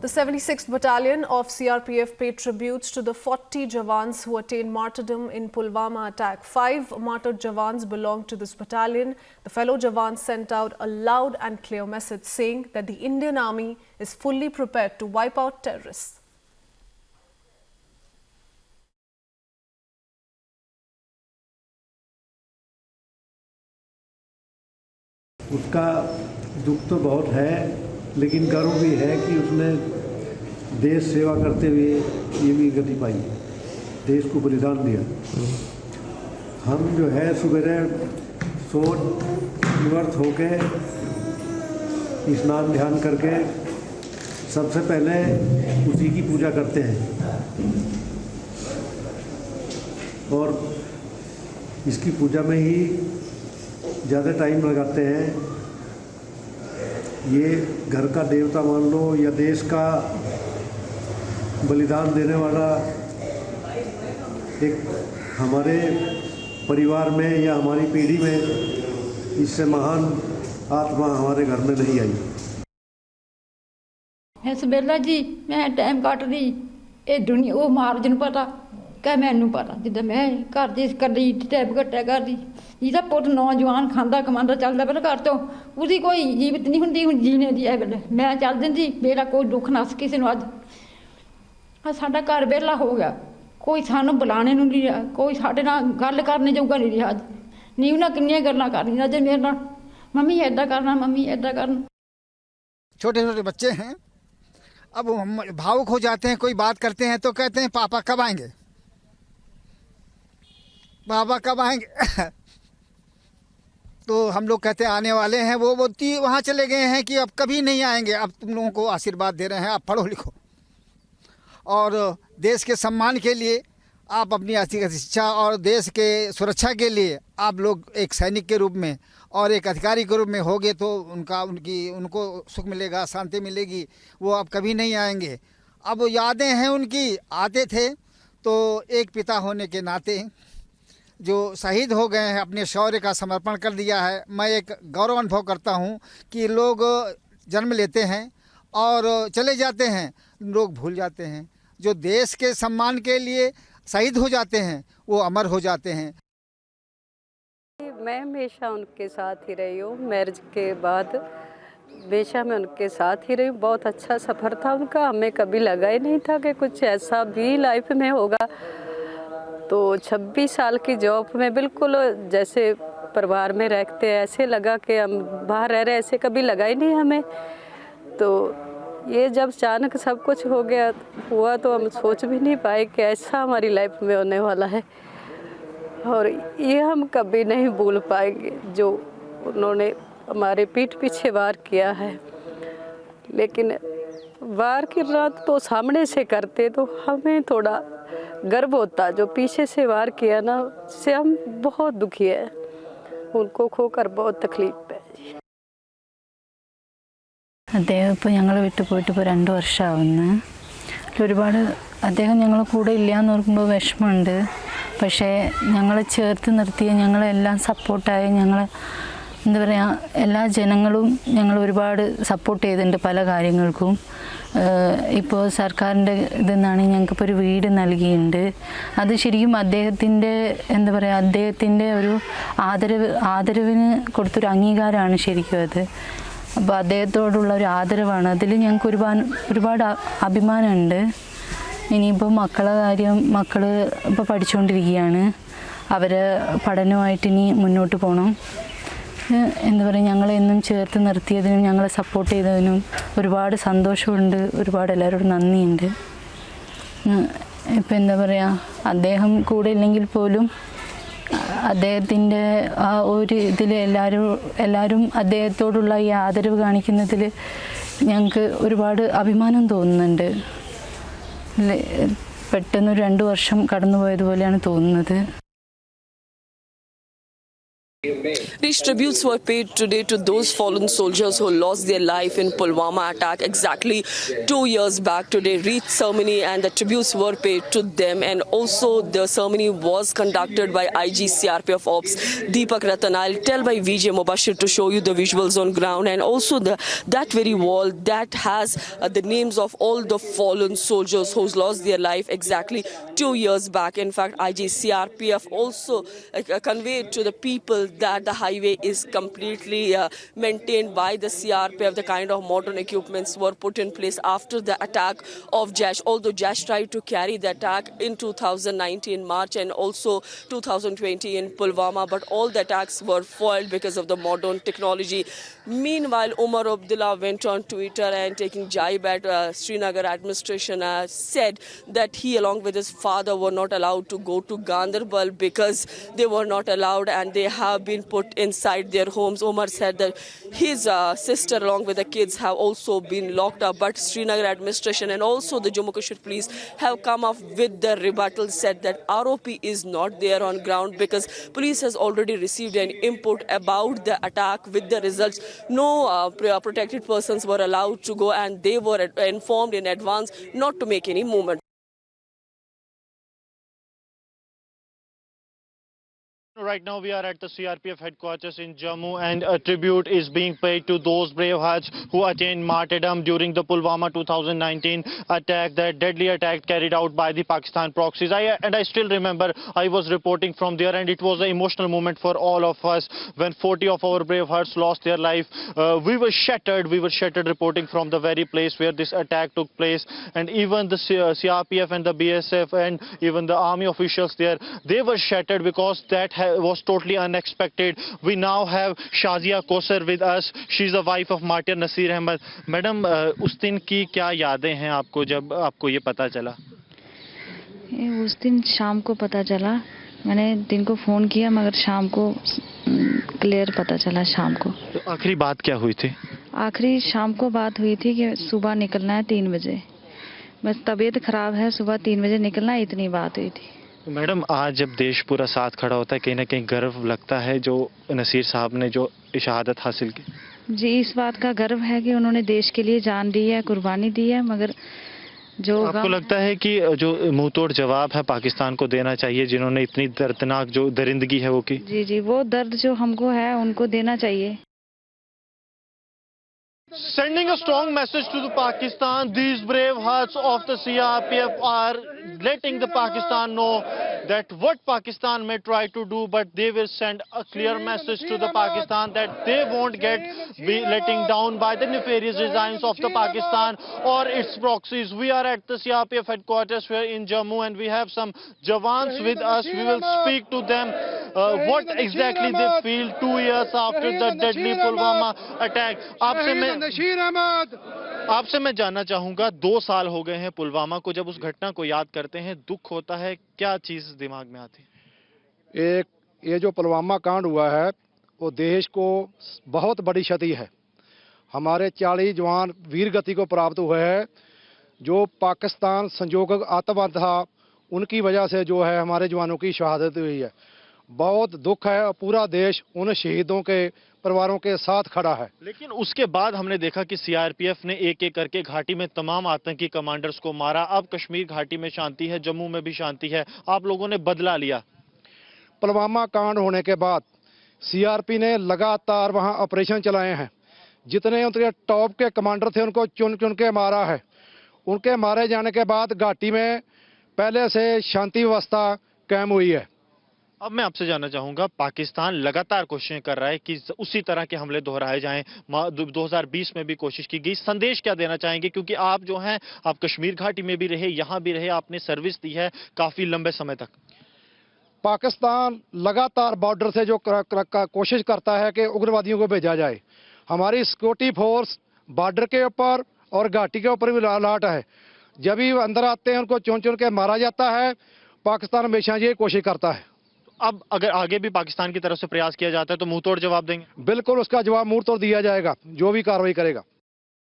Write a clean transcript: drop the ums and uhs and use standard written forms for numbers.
The 76th Battalion of CRPF paid tributes to the 40 Jawans who attained martyrdom in Pulwama attack. 5 martyred Jawans belong to this battalion. The fellow Jawans sent out a loud and clear message saying that the Indian Army is fully prepared to wipe out terrorists. उसका दुख तो बहुत है, लेकिन गर्व भी है कि उसने देश सेवा करते हुए ये भी गति पाई, देश को बलिदान दिया। हम जो है सवेरे सोच निवृत्त होके स्नान ध्यान करके सबसे पहले उसी की पूजा करते हैं और इसकी पूजा में ही ज़्यादा टाइम लगाते हैं। ये घर का देवता मान लो या देश का बलिदान देने वाला एक हमारे परिवार में या हमारी पीढ़ी में इससे महान आत्मा हमारे घर में नहीं आई। इस बेला जी मैं टाइम कट दी ये दुनिया वो मार्जन पता क्या मैनू पता जिदा मैं घर दी करी टाइम कट्टा कर दी जिदा पुत नौजवान खांदा कमांदा चलदा पर घर तो उसकी कोई जीवित नहीं होंगी हूँ जीने की है वेले मैं चल दी मेरा कोई दुख नस किसी ने अज साडा घर वेला हो गया कोई सानू बुलाने नहीं रहा कोई साडे नाल गल करने जोगा नहीं रहा अज नहीं उन्हें किन्नियां गल्लां करनियां अज मेरे नाल मम्मी ऐदा करना मम्मी ऐदा करना। छोटे छोटे बच्चे हैं, अब हम भावुक हो जाते हैं, कोई बात करते हैं तो कहते हैं पापा कब आएंगे, पापा कब आएंगे। तो हम लोग कहते हैं आने वाले हैं, वो बोलती वहाँ चले गए हैं कि अब कभी नहीं आएंगे, अब तुम लोगों को आशीर्वाद दे रहे हैं, आप पढ़ो लिखो और देश के सम्मान के लिए आप अपनी आर्थिक शिक्षा और देश के सुरक्षा के लिए आप लोग एक सैनिक के रूप में और एक अधिकारी के रूप में होगे तो उनको सुख मिलेगा, शांति मिलेगी, वो अब कभी नहीं आएंगे। अब यादें हैं उनकी, आते थे तो एक पिता होने के नाते जो शहीद हो गए हैं, अपने शौर्य का समर्पण कर दिया है। मैं एक गौरव अनुभव करता हूँ कि लोग जन्म लेते हैं और चले जाते हैं, लोग भूल जाते हैं। जो देश के सम्मान के लिए शहीद हो जाते हैं वो अमर हो जाते हैं। मैं हमेशा उनके साथ ही रही हूँ, मैरिज के बाद हमेशा मैं उनके साथ ही रही हूँ। बहुत अच्छा सफ़र था उनका, हमें कभी लगा ही नहीं था कि कुछ ऐसा भी लाइफ में होगा। तो 26 साल की जॉब में बिल्कुल जैसे परिवार में रहते हैं ऐसे लगा कि हम बाहर रह रहे, ऐसे कभी लगा ही नहीं हमें। तो ये जब अचानक सब कुछ हो गया हुआ तो हम सोच भी नहीं पाए कि ऐसा हमारी लाइफ में होने वाला है और ये हम कभी नहीं भूल पाएंगे जो उन्होंने हमारे पीठ पीछे वार किया है। लेकिन वार की रात तो सामने से करते तो हमें थोड़ा गर्व होता, जो पीछे से वार किया ना उससे हम बहुत दुखी है, उनको खोकर बहुत तकलीफ है। അദ്ദേഹം ഇപ്പോൾ ഞങ്ങൾ വിട്ടു പോയിട്ട് ഇപ്പോൾ 2 വർഷമാവുന്നു. ഒരുപാട് അദ്ദേഹം ഞങ്ങളെ കൂടെ ഇല്ല എന്ന് ഓർക്കുമ്പോൾ വിഷമമുണ്ട്. പക്ഷേ ഞങ്ങളെ ചേർത്ത് നിർത്തിയ ഞങ്ങളെല്ലാം സപ്പോർട്ടായി ഞങ്ങൾ എന്താ പറയുക എല്ലാ ജനങ്ങളും ഞങ്ങൾ ഒരുപാട് സപ്പോർട്ട് ചെയ്തിട്ടുണ്ട് പല കാര്യങ്ങൾക്കും. ഇപ്പോൾ സർക്കാരിൻ്റെ ഇതെന്നാണ് ഞങ്ങൾക്കിപ്പോൾ ഒരു വീട് നൽകിയിട്ടുണ്ട്. അത് ശരിക്കും അദ്ദേഹത്തിൻ്റെ എന്താ പറയുക അദ്ദേഹത്തിൻ്റെ ഒരു ആദരവിന് കൊടുത്തൊരു അംഗീകാരമാണ് ശരിക്കും അത്. അപ്പോൾ അദ്ദേഹത്തോടുള്ള ഒരു ആദരവാണ്, അതിൽ ഞങ്ങൾക്ക് ഒരുപാട് അഭിമാനമുണ്ട്. ഇനിയിപ്പോൾ മക്കളെ കാര്യം, മക്കൾ ഇപ്പോൾ പഠിച്ചുകൊണ്ടിരിക്കുകയാണ്, അവരെ പഠനമായിട്ട് ഇനി മുന്നോട്ട് പോകണം. എന്താ പറയുക ഞങ്ങളെന്നും ചേർത്ത് നിർത്തിയതിനും ഞങ്ങളെ സപ്പോർട്ട് ചെയ്തതിനും ഒരുപാട് സന്തോഷമുണ്ട്, ഒരുപാട് എല്ലാവരോടും നന്ദിയുണ്ട്. ഇപ്പം എന്താ പറയുക അദ്ദേഹം കൂടെ ഇല്ലെങ്കിൽ പോലും അദ്ദേഹത്തിൻ്റെ ആ ഒരു ഇതിൽ എല്ലാവരും അദ്ദേഹത്തോടുള്ള ഈ ആദരവ് കാണിക്കുന്നതിൽ ഞങ്ങൾക്ക് ഒരുപാട് അഭിമാനം തോന്നുന്നുണ്ട്. പെട്ടെന്ന് 2 വർഷം കടന്നു പോയതുപോലെയാണ് തോന്നുന്നത്. These tributes were paid today to those fallen soldiers who lost their life in Pulwama attack exactly 2 years back. Today, wreath ceremony and the tributes were paid to them, and also the ceremony was conducted by IG CRPF Ops Deepak Ratan. I'll tell by VJ Mubashir to show you the visuals on ground, and also that very wall that has the names of all the fallen soldiers who lost their life exactly 2 years back. In fact, IG CRPF also conveyed to the people that the highway is completely maintained by the CRPF. The kind of modern equipments were put in place after the attack of Jaish. Although Jaish tried to carry the attack in 2019 March and also 2020 in Pulwama, but all the attacks were foiled because of the modern technology. Meanwhile, Umar Abdullah went on Twitter and taking jibe at Srinagar administration, said that he along with his father were not allowed to go to Ganderbal because they were not allowed and they have been put inside their homes. Omar said that his sister along with the kids have also been locked up, but Srinagar administration and also the Jammu Kashmir police have come up with the rebuttal, said that ROP is not there on ground because police has already received an input about the attack. With the results, no protected persons were allowed to go and they were informed in advance not to make any movement. Right now we are at the CRPF headquarters in Jammu, and a tribute is being paid to those brave hearts who attained martyrdom during the Pulwama 2019 attack, that deadly attack carried out by the Pakistan proxies. I still remember I was reporting from there, and it was an emotional moment for all of us when 40 of our brave hearts lost their life. We were shattered reporting from the very place where this attack took place, and even the CRPF and the BSF and even the army officials there, they were shattered because that was totally unexpected. We now have Shazia Kosar with us. She's the wife of Martyr Nasir Ahmed. Madam, उस दिन की क्या यादें हैं आपको जब आपको ये पता चला? उस दिन शाम को पता चला, मैंने दिन को फ़ोन किया मगर शाम को क्लियर पता चला शाम को। तो आखिरी बात क्या हुई थी? आखिरी शाम को बात हुई थी कि सुबह निकलना है 3 बजे, बस तबीयत ख़राब है, सुबह 3 बजे निकलना है, इतनी बात हुई थी। तो मैडम, आज जब देश पूरा साथ खड़ा होता है, कहीं ना कहीं गर्व लगता है जो नसीर साहब ने जो शहादत हासिल की। जी, इस बात का गर्व है कि उन्होंने देश के लिए जान दी है, कुर्बानी दी है, मगर जो आपको लगता है कि जो मुंह तोड़ जवाब है पाकिस्तान को देना चाहिए जिन्होंने इतनी दर्दनाक जो दरिंदगी है वो की? जी जी, वो दर्द जो हमको है उनको देना चाहिए। Sending a strong message to the Pakistan, these brave hearts of the CRPF are letting the Pakistan know that what Pakistan may try to do, but they will send a clear message to the Pakistan that they won't be letting down by the nefarious designs of the Pakistan or its proxies. We are at the CRPF headquarters here in Jammu, and we have some Jawans with us. We will speak to them what exactly they feel 2 years after the deadly Pulwama attack. आपसे मैं जानना चाहूंगा, 2 साल हो गए हैं पुलवामा को, जब उस घटना को याद करते हैं दुख होता है, क्या चीज दिमाग में आती? ये जो पुलवामा कांड हुआ है वो देश को बहुत बड़ी क्षति है। हमारे 40 जवान वीर गति को प्राप्त हुए हैं। जो पाकिस्तान संजोग आतंकवाद था उनकी वजह से जो है हमारे जवानों की शहादत हुई है। बहुत दुख है, पूरा देश उन शहीदों के परिवारों के साथ खड़ा है। लेकिन उसके बाद हमने देखा कि सीआरपीएफ ने एक एक करके घाटी में तमाम आतंकी कमांडर्स को मारा। अब कश्मीर घाटी में शांति है, जम्मू में भी शांति है, आप लोगों ने बदला लिया। पुलवामा कांड होने के बाद सीआरपी ने लगातार वहां ऑपरेशन चलाए हैं। जितने उनके टॉप के कमांडर थे उनको चुन चुन के मारा है। उनके मारे जाने के बाद घाटी में पहले से शांति व्यवस्था कायम हुई है। अब मैं आपसे जानना चाहूंगा, पाकिस्तान लगातार कोशिशें कर रहा है कि उसी तरह के हमले दोहराए जाएं। 2020 में भी कोशिश की गई। संदेश क्या देना चाहेंगे, क्योंकि आप जो हैं आप कश्मीर घाटी में भी रहे, यहां भी रहे, आपने सर्विस दी है काफी लंबे समय तक। पाकिस्तान लगातार बॉर्डर से जो कोशिश करता है कि उग्रवादियों को भेजा जाए। हमारी सिक्योरिटी फोर्स बॉर्डर के ऊपर और घाटी के ऊपर भी अलर्ट है। जब भी अंदर आते हैं उनको चुन चुन के मारा जाता है। पाकिस्तान हमेशा ये कोशिश करता है। अब अगर आगे भी पाकिस्तान की तरफ से प्रयास किया जाता है तो मुंह तोड़ जवाब देंगे? बिल्कुल, उसका जवाब मुंह तोड़ दिया जाएगा, जो भी कार्रवाई करेगा।